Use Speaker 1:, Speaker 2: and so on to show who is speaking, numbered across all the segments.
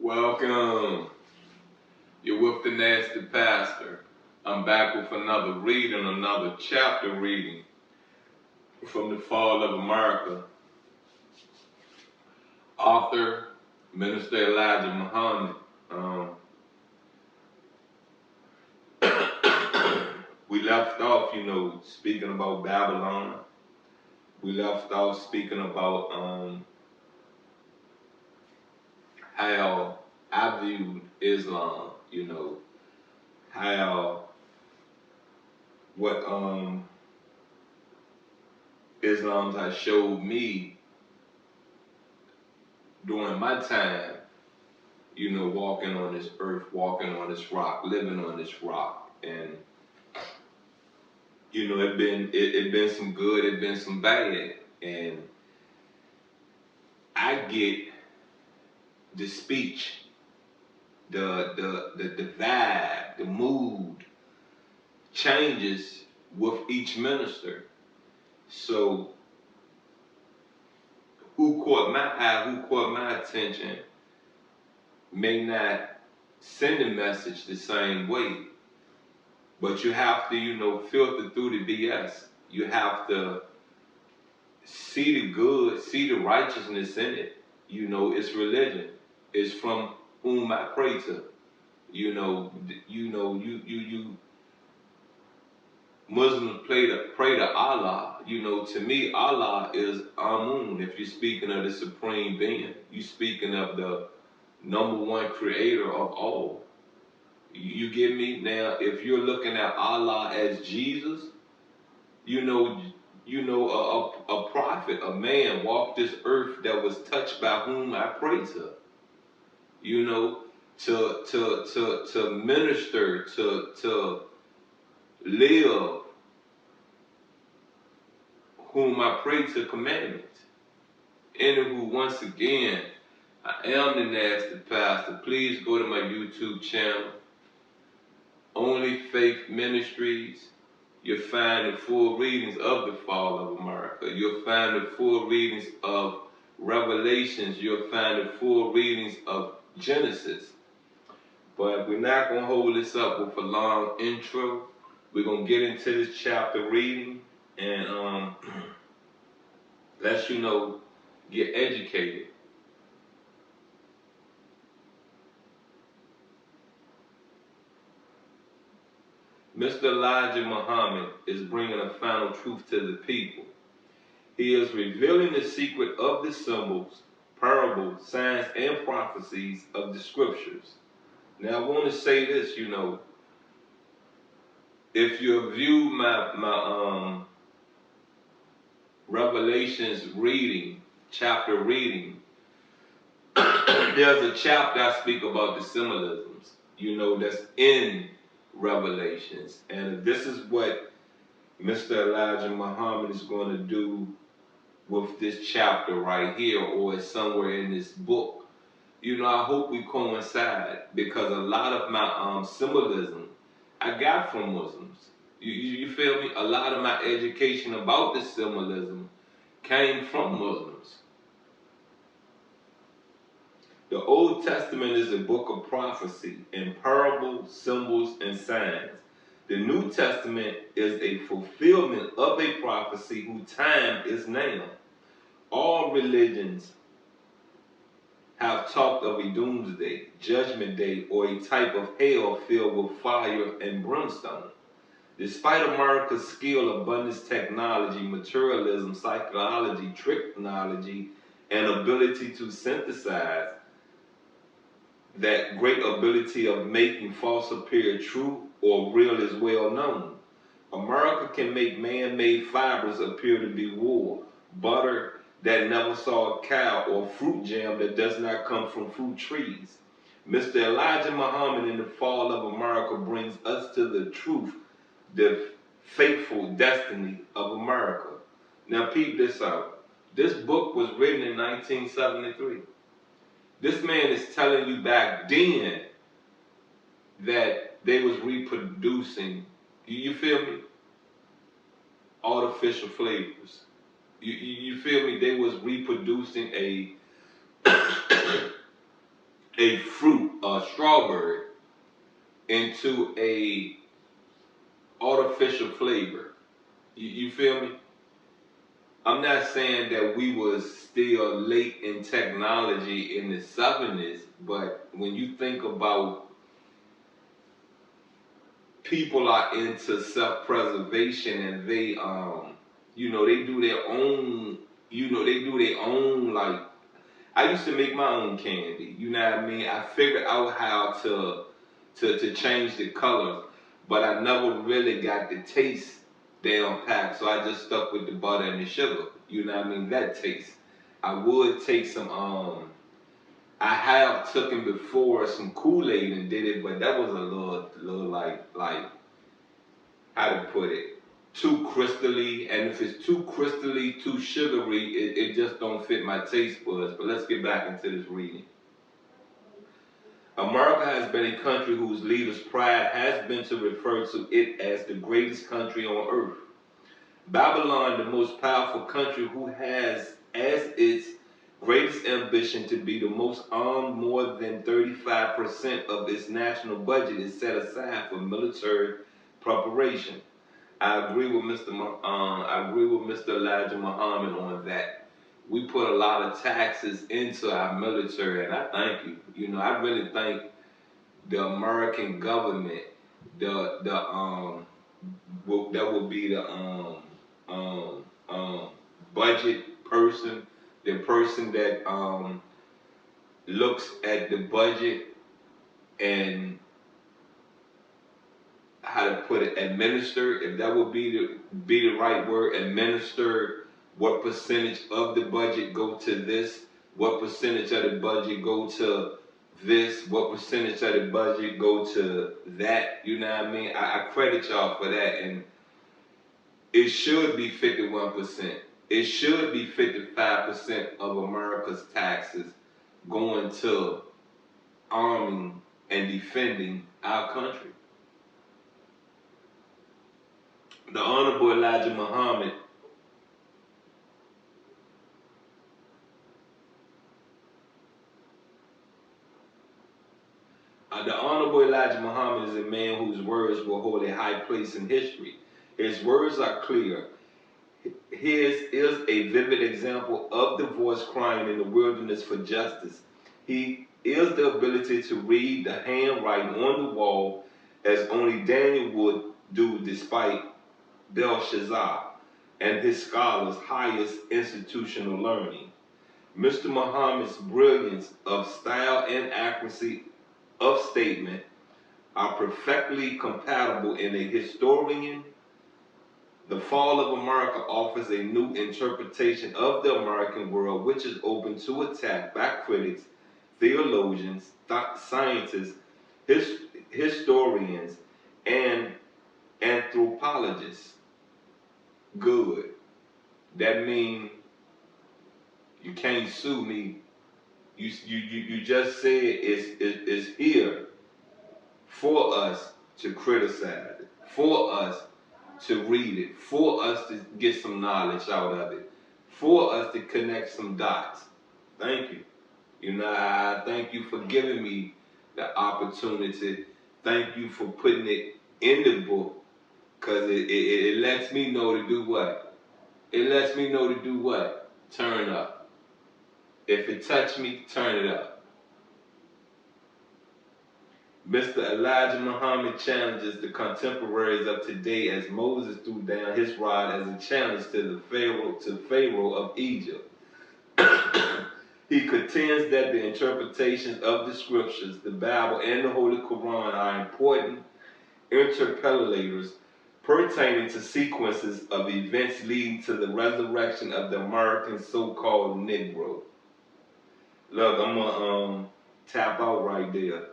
Speaker 1: Welcome. You're with the Nasty Pastor. I'm back with another reading, another chapter reading from the Fall of America. Author, Minister Elijah Muhammad. We left off, speaking about Babylon. We left off speaking about how I viewed Islam, how what Islam has showed me during my time, walking on this earth, walking on this rock, living on this rock. And it been some good, it been some bad. And I get the speech, the vibe, the mood changes with each minister. So who caught my eye, who caught my attention may not send a message the same way. But you have to, filter through the BS. You have to see the good, see the righteousness in it. It's religion. It's from whom I pray to. You Muslims pray to Allah. To me, Allah is Amun. If you're speaking of the supreme being, you're speaking of the number one creator of all. You get me? Now, if you're looking at Allah as Jesus, a prophet, a man walked this earth that was touched by whom I pray to. To minister, to live whom I pray to commandments. Anywho, once again, I am the Nasty Pastor. Please go to my YouTube channel, Only Faith Ministries. You'll find the full readings of the Fall of America. You'll find the full readings of Revelations. You'll find the full readings of Genesis. But we're not going to hold this up with a long intro. We're going to get into this chapter reading and let get educated. Mr. Elijah Muhammad is bringing a final truth to the people. He is revealing the secret of the symbols, parables, signs, and prophecies of the scriptures. Now, I want to say this, if you view my Revelations reading, chapter reading, there's a chapter I speak about the symbolisms, that's in Revelations. And this is what Mr. Elijah Muhammad is going to do with this chapter right here, or it's somewhere in this book. I hope we coincide, because a lot of my symbolism I got from Muslims. You feel me? A lot of my education about the symbolism came from Muslims. The Old Testament is a book of prophecy and parables, symbols, and signs. The New Testament is a fulfillment of a prophecy whose time is now. All religions have talked of a doomsday, judgment day, or a type of hell filled with fire and brimstone. Despite America's skill, abundance, technology, materialism, psychology, technology, and ability to synthesize, that great ability of making false appear true or real is well known. America can make man-made fibers appear to be wool, butter that never saw a cow, or fruit jam that does not come from fruit trees. Mr. Elijah Muhammad in the Fall of America brings us to the truth, the fateful destiny of America. Now peep this out. This book was written in 1973. This man is telling you back then that they was reproducing, you feel me, artificial flavors. You feel me? They was reproducing a a fruit, a strawberry, into a artificial flavor. You feel me? I'm not saying that we was still late in technology in the 70s, but when you think about people are into self-preservation and they they do their own they do their own like I used to make my own candy, you know what I mean? I figured out how to change the colors, but I never really got the taste down pat, so I just stuck with the butter and the sugar, you know what I mean? That taste. I would take some I have taken before some Kool-Aid and did it, but that was a little like how to put it, too crystally. And if it's too crystally, too sugary, it just don't fit my taste buds. But let's get back into this reading. America has been a country whose leaders' pride has been to refer to it as the greatest country on earth. Babylon, the most powerful country, who has as its greatest ambition to be the most armed, more than 35% of its national budget is set aside for military preparation. I agree with I agree with Mr. Elijah Muhammad on that. We put a lot of taxes into our military, and I thank you. You know, I really thank the American government, the that would be the um, um, budget person, the person that looks at the budget and how to put it, administer, if that would be the right word, administer what percentage of the budget go to this, what percentage of the budget go to this, what percentage of the budget go to that, you know what I mean? I credit y'all for that, and it should be 51%. It should be 55% of America's taxes going to arming and defending our country. The Honorable Elijah Muhammad the Honorable Elijah Muhammad is a man whose words will hold a high place in history. His words are clear. His is a vivid example of the voice crying in the wilderness for justice. He is the ability to read the handwriting on the wall as only Daniel would do despite Belshazzar and his scholars' highest institutional learning. Mr. Muhammad's brilliance of style and accuracy of statement are perfectly compatible in a historian. The Fall of America offers a new interpretation of the American world, which is open to attack by critics, theologians, scientists, historians, and anthropologists. Good. That means you can't sue me. You just said it's here for us to criticize it, for us to read it, for us to get some knowledge out of it, for us to connect some dots. Thank you. You know, I thank you for giving me the opportunity. Thank you for putting it in the book, because it lets me know to do what? It lets me know to do what? Turn up. If it touched me, turn it up. Mr. Elijah Muhammad challenges the contemporaries of today as Moses threw down his rod as a challenge to Pharaoh of Egypt. He contends that the interpretations of the scriptures, the Bible, and the Holy Quran are important interpellators pertaining to sequences of events leading to the resurrection of the American so-called Negro. Look, I'm gonna tap out right there.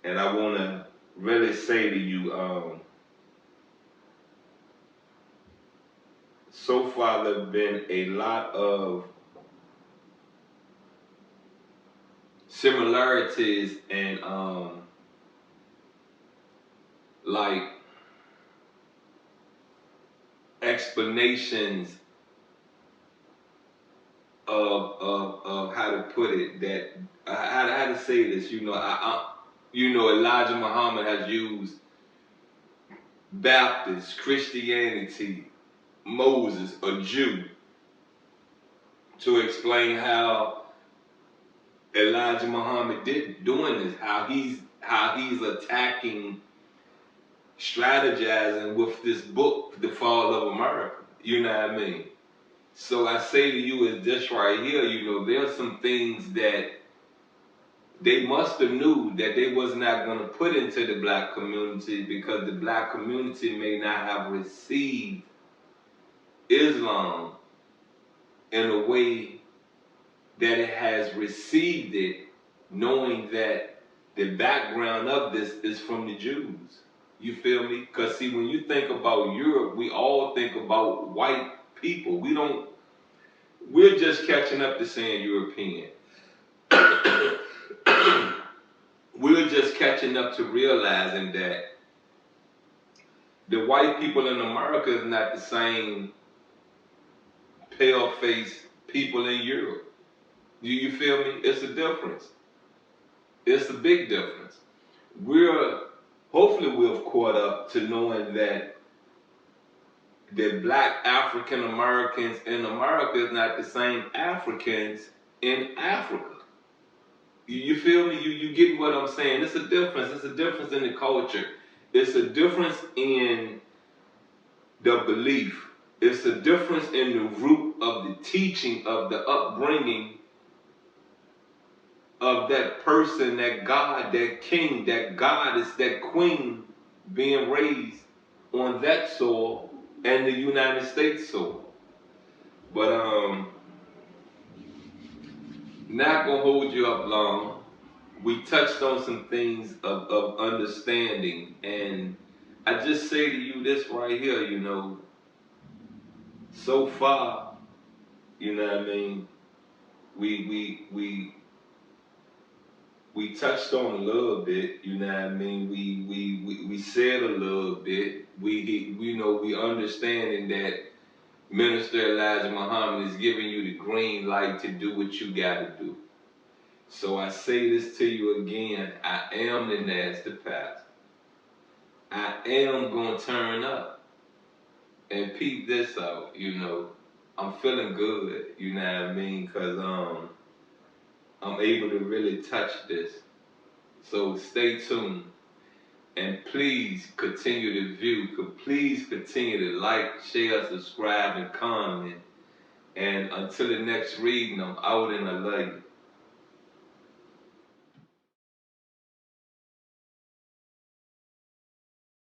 Speaker 1: And I want to really say to you, so far there have been a lot of similarities and like explanations of how to put it that how to say this, Elijah Muhammad has used Baptist, Christianity, Moses, a Jew, to explain how Elijah Muhammad doing this, how he's attacking, strategizing with this book, The Fall of America. You know what I mean? So I say to you is this right here, there's some things that they must have knew that they was not going to put into the black community, because the black community may not have received Islam in a way that it has received it, knowing that the background of this is from the Jews. You feel me? Because see, when you think about Europe, we all think about white people. We're just catching up to saying European. We're just catching up to realizing that the white people in America is not the same pale-faced people in Europe. You feel me? It's a difference. It's a big difference. Hopefully we've caught up to knowing that the black African Americans in America is not the same Africans in Africa. You feel me? You get what I'm saying? It's a difference. It's a difference in the culture. It's a difference in the belief. It's a difference in the root of the teaching, of the upbringing of that person, that God, that king, that goddess, that queen being raised on that soil and the United States soil. But not gonna hold you up long. We touched on some things of understanding, and I just say to you this right here, so far, you know what I mean, we touched on a little bit, you know what I mean, we said a little bit, we understanding that Minister Elijah Muhammad is giving you the green light to do what you gotta do. So I say this to you again, I am the nasty pastor. I am gonna turn up. And peep this out, I'm feeling good, you know what I mean, because I'm able to really touch this. So stay tuned. And please continue to view. Please continue to like, share, subscribe, and comment. And until the next reading, I'm out and I love you.